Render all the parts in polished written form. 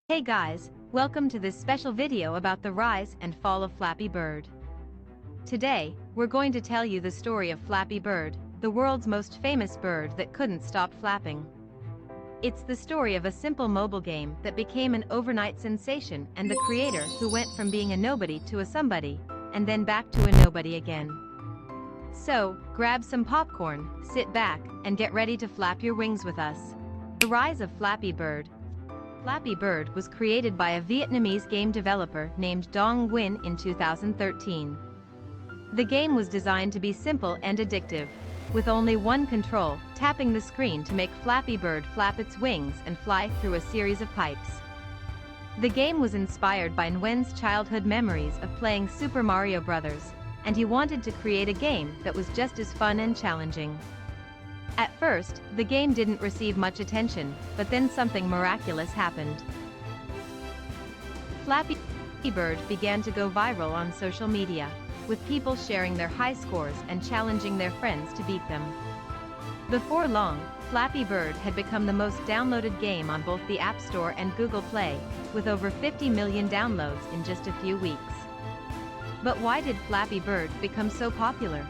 Hey guys, welcome to this special video about the rise and fall of Flappy Bird. Today, we're going to tell you the story of Flappy Bird, the world's most famous bird that couldn't stop flapping. It's the story of a simple mobile game that became an overnight sensation and the creator who went from being a nobody to a somebody, and then back to a nobody again. So, grab some popcorn, sit back, and get ready to flap your wings with us. The rise of Flappy Bird. Flappy Bird was created by a Vietnamese game developer named Dong Nguyen in 2013. The game was designed to be simple and addictive, with only one control, tapping the screen to make Flappy Bird flap its wings and fly through a series of pipes. The game was inspired by Nguyen's childhood memories of playing Super Mario Bros., and he wanted to create a game that was just as fun and challenging. At first, the game didn't receive much attention, but then something miraculous happened. Flappy Bird began to go viral on social media, with people sharing their high scores and challenging their friends to beat them. Before long, Flappy Bird had become the most downloaded game on both the App Store and Google Play, with over 50 million downloads in just a few weeks. But why did Flappy Bird become so popular?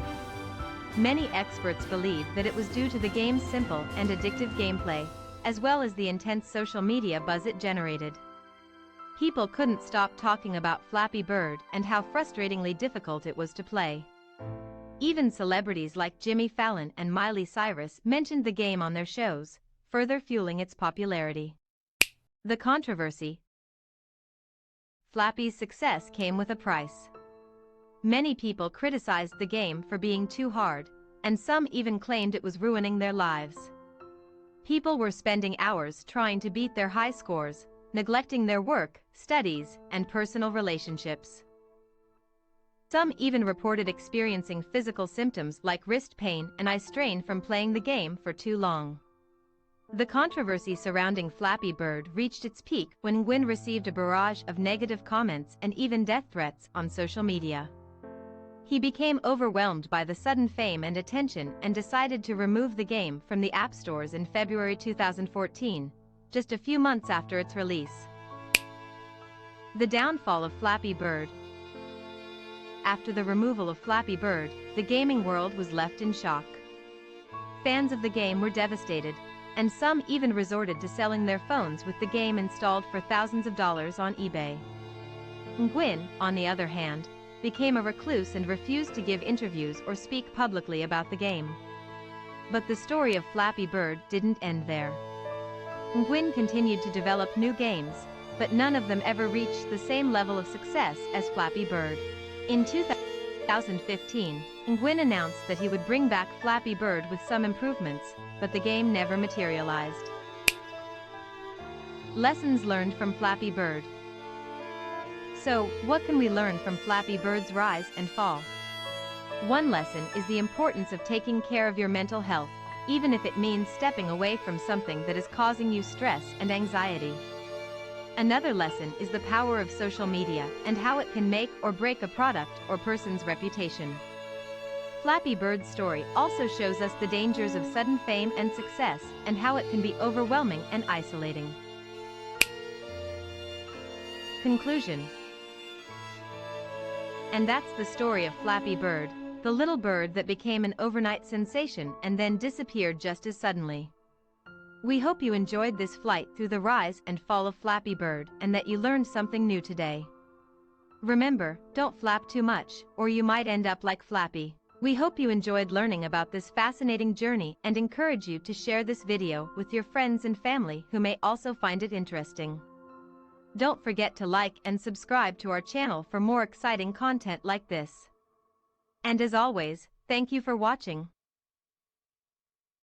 Many experts believe that it was due to the game's simple and addictive gameplay, as well as the intense social media buzz it generated. People couldn't stop talking about Flappy Bird and how frustratingly difficult it was to play. Even celebrities like Jimmy Fallon and Miley Cyrus mentioned the game on their shows, further fueling its popularity. The controversy. Flappy's success came with a price. Many people criticized the game for being too hard, and some even claimed it was ruining their lives. People were spending hours trying to beat their high scores, neglecting their work, studies, and personal relationships. Some even reported experiencing physical symptoms like wrist pain and eye strain from playing the game for too long. The controversy surrounding Flappy Bird reached its peak when Nguyen received a barrage of negative comments and even death threats on social media. He became overwhelmed by the sudden fame and attention and decided to remove the game from the app stores in February 2014, just a few months after its release. The downfall of Flappy Bird. After the removal of Flappy Bird, the gaming world was left in shock. Fans of the game were devastated, and some even resorted to selling their phones with the game installed for thousands of dollars on eBay. Nguyen, on the other hand, became a recluse and refused to give interviews or speak publicly about the game. But the story of Flappy Bird didn't end there. Nguyen continued to develop new games, but none of them ever reached the same level of success as Flappy Bird. In 2015, Nguyen announced that he would bring back Flappy Bird with some improvements, but the game never materialized. Lessons learned from Flappy Bird. So, what can we learn from Flappy Bird's rise and fall? One lesson is the importance of taking care of your mental health, even if it means stepping away from something that is causing you stress and anxiety. Another lesson is the power of social media and how it can make or break a product or person's reputation. Flappy Bird's story also shows us the dangers of sudden fame and success and how it can be overwhelming and isolating. Conclusion. And that's the story of Flappy Bird, the little bird that became an overnight sensation and then disappeared just as suddenly. We hope you enjoyed this flight through the rise and fall of Flappy Bird and that you learned something new today. Remember, don't flap too much, or you might end up like Flappy. We hope you enjoyed learning about this fascinating journey and encourage you to share this video with your friends and family who may also find it interesting. Don't forget to like and subscribe to our channel for more exciting content like this. And as always, thank you for watching.